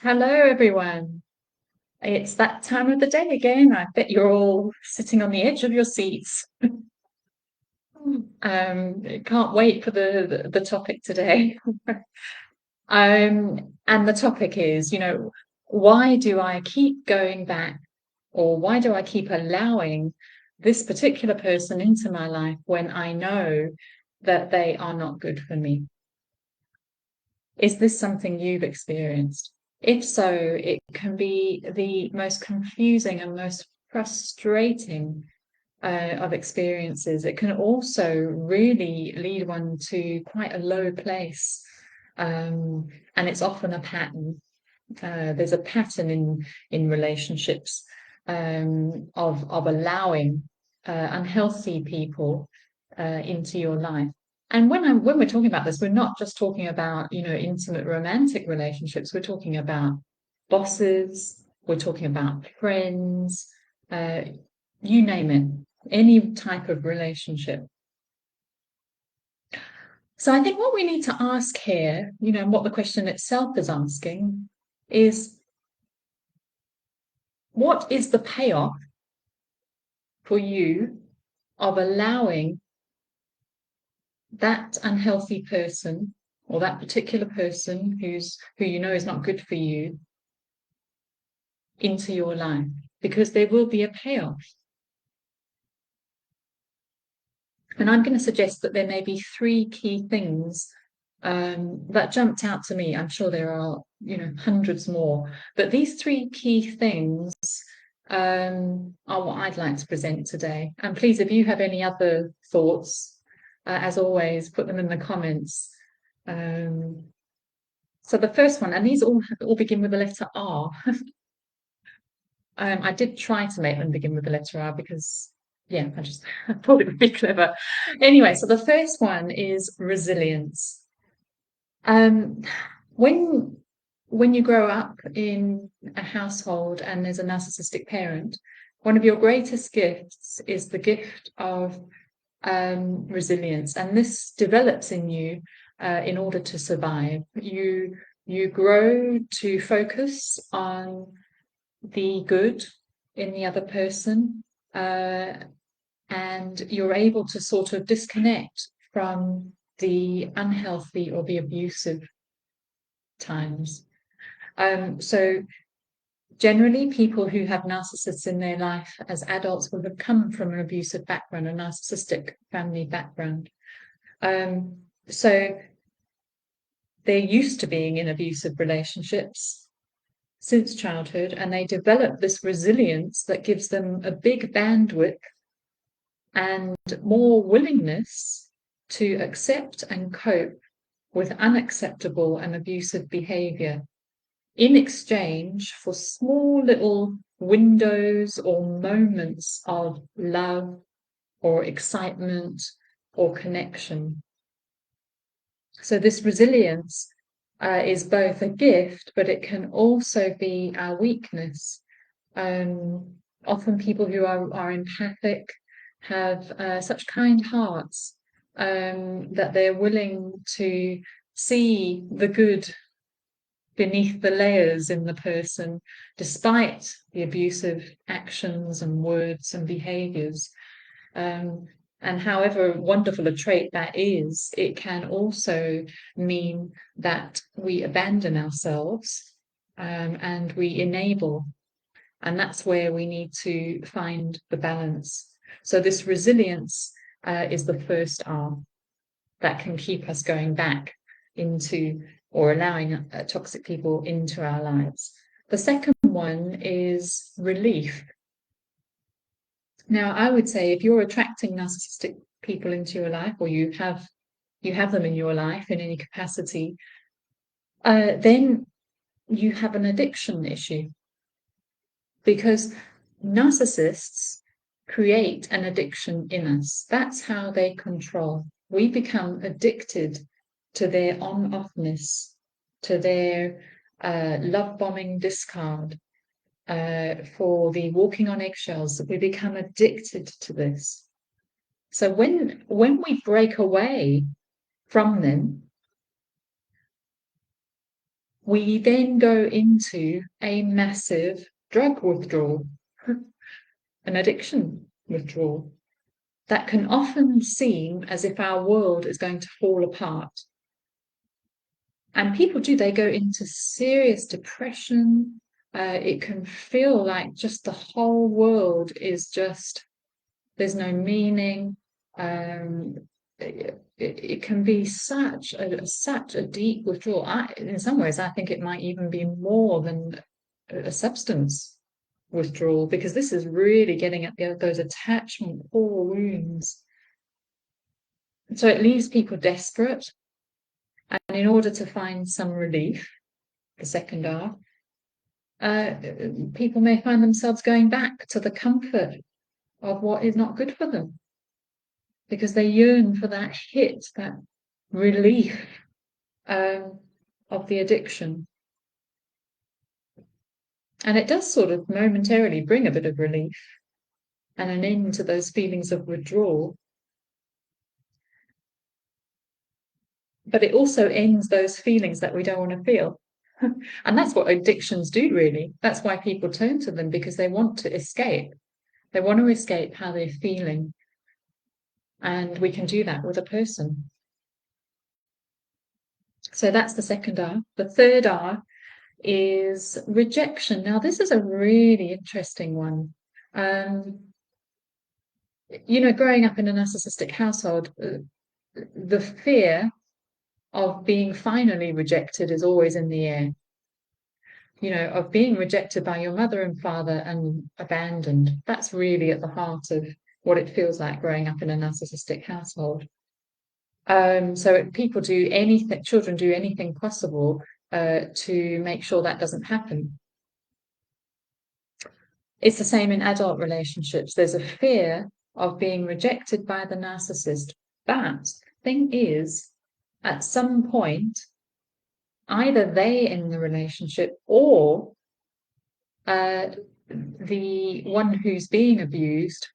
Hello, everyone. It's that time of the day again. I bet you're all sitting on the edge of your seats. Can't wait for the topic today. And the topic is, why do I keep going back, or why do I keep allowing this particular person into my life when I know that they are not good for me? Is this something you've experienced? If so, it can be the most confusing and most frustrating of experiences. It can also really lead one to quite a low place. And it's often a pattern. There's a pattern in relationships of allowing unhealthy people into your life. And when we're talking about this, we're not just talking about, intimate romantic relationships. We're talking about bosses, we're talking about friends, uh, you name it, any type of relationship. So I think what we need to ask here, and what the question itself is asking, is what is the payoff for you of allowing that unhealthy person, or that particular person who you know is not good for you, into your life? Because there will be a payoff. And I'm going to suggest that there may be three key things that jumped out to me. I'm sure there are, hundreds more, but these three key things are what I'd like to present today. And please, if you have any other thoughts, as always, put them in the comments. So the first one, and these all begin with the letter R. I did try to make them begin with the letter R because, yeah, I just thought it would be clever. Anyway, so the first one is resilience. Um, when when you grow up in a household and there's a narcissistic parent, one of your greatest gifts is the gift of resilience, and this develops in you in order to survive. You grow to focus on the good in the other person, and you're able to sort of disconnect from the unhealthy or the abusive times. So generally, people who have narcissists in their life as adults will have come from an abusive background, a narcissistic family background. So they're used to being in abusive relationships since childhood, and they develop this resilience that gives them a big bandwidth and more willingness to accept and cope with unacceptable and abusive behavior in exchange for small little windows or moments of love or excitement or connection. So this resilience is both a gift, but it can also be our weakness. Often people who are empathic have such kind hearts that they're willing to see the good beneath the layers in the person, despite the abusive actions and words and behaviors. And however wonderful a trait that is, it can also mean that we abandon ourselves and we enable. And that's where we need to find the balance. So this resilience is the first arm that can keep us going back into or allowing toxic people into our lives. The second one is relief. Now, I would say if you're attracting narcissistic people into your life, or you have them in your life in any capacity, then you have an addiction issue, because narcissists create an addiction in us. That's how they control. We become addicted to their on-offness, to their love bombing discard, for the walking on eggshells. We become addicted to this. So when we break away from them, we then go into a massive drug withdrawal, an addiction withdrawal that can often seem as if our world is going to fall apart. And people do, they go into serious depression. It can feel like just the whole world is just, there's no meaning. It can be such a deep withdrawal. In some ways, I think it might even be more than a substance withdrawal, because this is really getting at those attachment core wounds. So it leaves people desperate. And in order to find some relief, the second R, people may find themselves going back to the comfort of what is not good for them, because they yearn for that hit, that relief of the addiction. And it does sort of momentarily bring a bit of relief and an end to those feelings of withdrawal. But it also ends those feelings that we don't want to feel. And that's what addictions do, really. That's why people turn to them, because they want to escape. They want to escape how they're feeling. And we can do that with a person. So that's the second R. The third R is rejection. Now, this is a really interesting one. Growing up in a narcissistic household, the fear of being finally rejected is always in the air. Of being rejected by your mother and father and abandoned. That's really at the heart of what it feels like growing up in a narcissistic household. So people do anything, children do anything possible to make sure that doesn't happen. It's the same in adult relationships. There's a fear of being rejected by the narcissist. But the thing is, at some point, either they end the relationship or the one who's being abused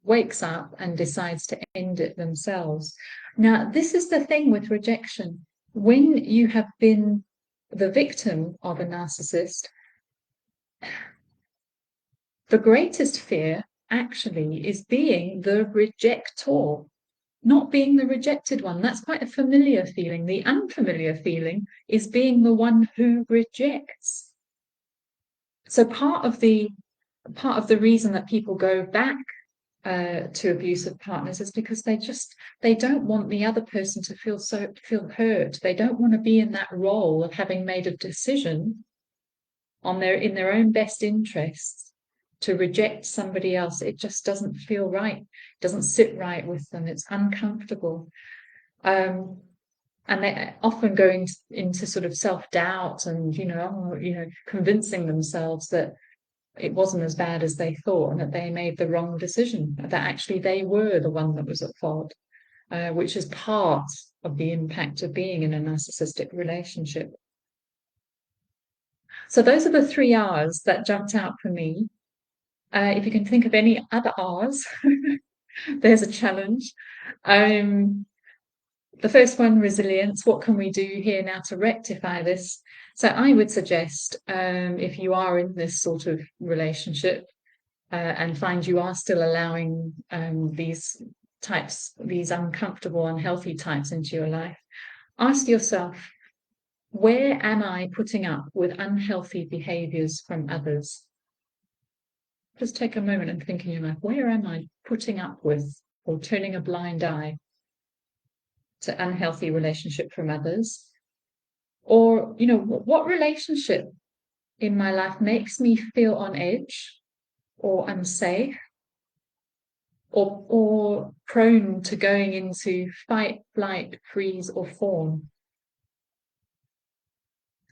wakes up and decides to end it themselves. Now, this is the thing with rejection. When you have been the victim of a narcissist, the greatest fear actually is being the rejector, not being the rejected one. That's quite a familiar feeling. The unfamiliar feeling is being the one who rejects. So part of the reason that people go back to abusive partners is because they don't want the other person to feel hurt. They don't want to be in that role of having made a decision in their own best interests to reject somebody else. It just doesn't feel right. It doesn't sit right with them. It's uncomfortable. And they often go into sort of self-doubt and, convincing themselves that it wasn't as bad as they thought and that they made the wrong decision, that actually they were the one that was at fault, which is part of the impact of being in a narcissistic relationship. So those are the 3 R's that jumped out for me. If you can think of any other R's, there's a challenge. The first one, resilience. What can we do here now to rectify this? So I would suggest, if you are in this sort of relationship and find you are still allowing these uncomfortable, unhealthy types into your life, ask yourself, where am I putting up with unhealthy behaviors from others? Just take a moment and think in your life, where am I putting up with or turning a blind eye to unhealthy relationship from others? Or, what relationship in my life makes me feel on edge or unsafe or prone to going into fight, flight, freeze, or fawn?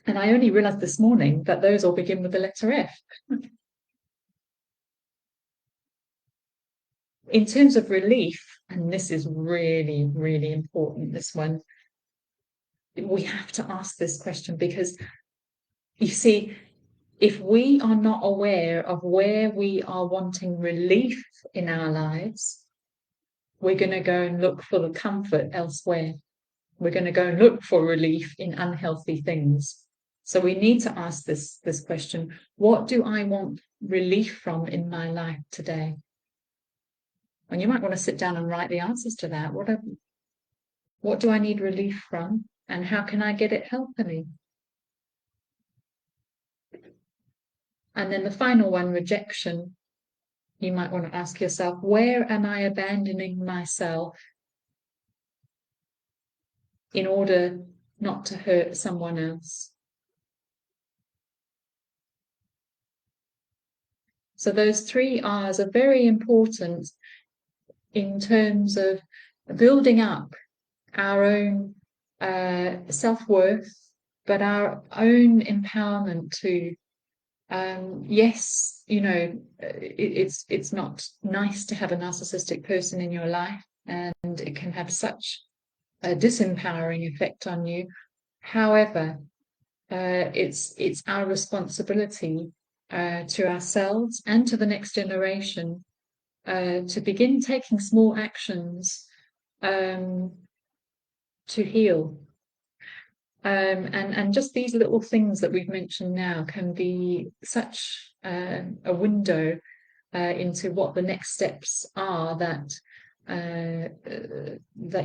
And I only realized this morning that those all begin with the letter F. In terms of relief, and this is really, really important, this one, we have to ask this question, because you see, if we are not aware of where we are wanting relief in our lives, we're going to go and look for the comfort elsewhere. We're going to go and look for relief in unhealthy things. So we need to ask this question: what do I want relief from in my life today? And you might want to sit down and write the answers to that. What do I need relief from, and how can I get it helpfully? And then the final one, rejection. You might want to ask yourself, where am I abandoning myself in order not to hurt someone else? So those 3 R's are very important in terms of building up our own self-worth, but our own empowerment to, yes, it's not nice to have a narcissistic person in your life, and it can have such a disempowering effect on you. However, it's our responsibility to ourselves and to the next generation to begin taking small actions to heal. And just these little things that we've mentioned now can be such a window into what the next steps are that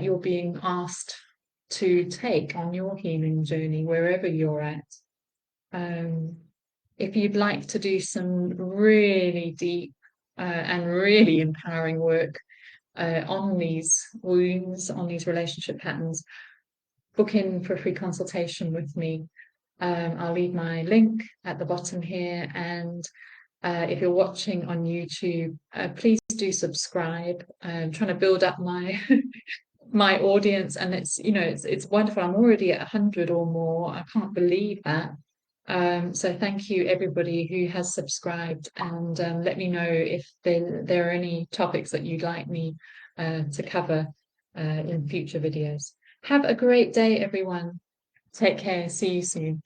you're being asked to take on your healing journey, wherever you're at. If you'd like to do some really deep and really empowering work on these wounds, on these relationship patterns, book in for a free consultation with me. I'll leave my link at the bottom here, and if you're watching on YouTube, please do subscribe. I'm trying to build up my my audience, and it's wonderful. I'm already at 100 or more. I can't believe that. So thank you everybody who has subscribed, and let me know if there are any topics that you'd like me to cover in future videos. Have a great day, everyone. Take care. See you soon.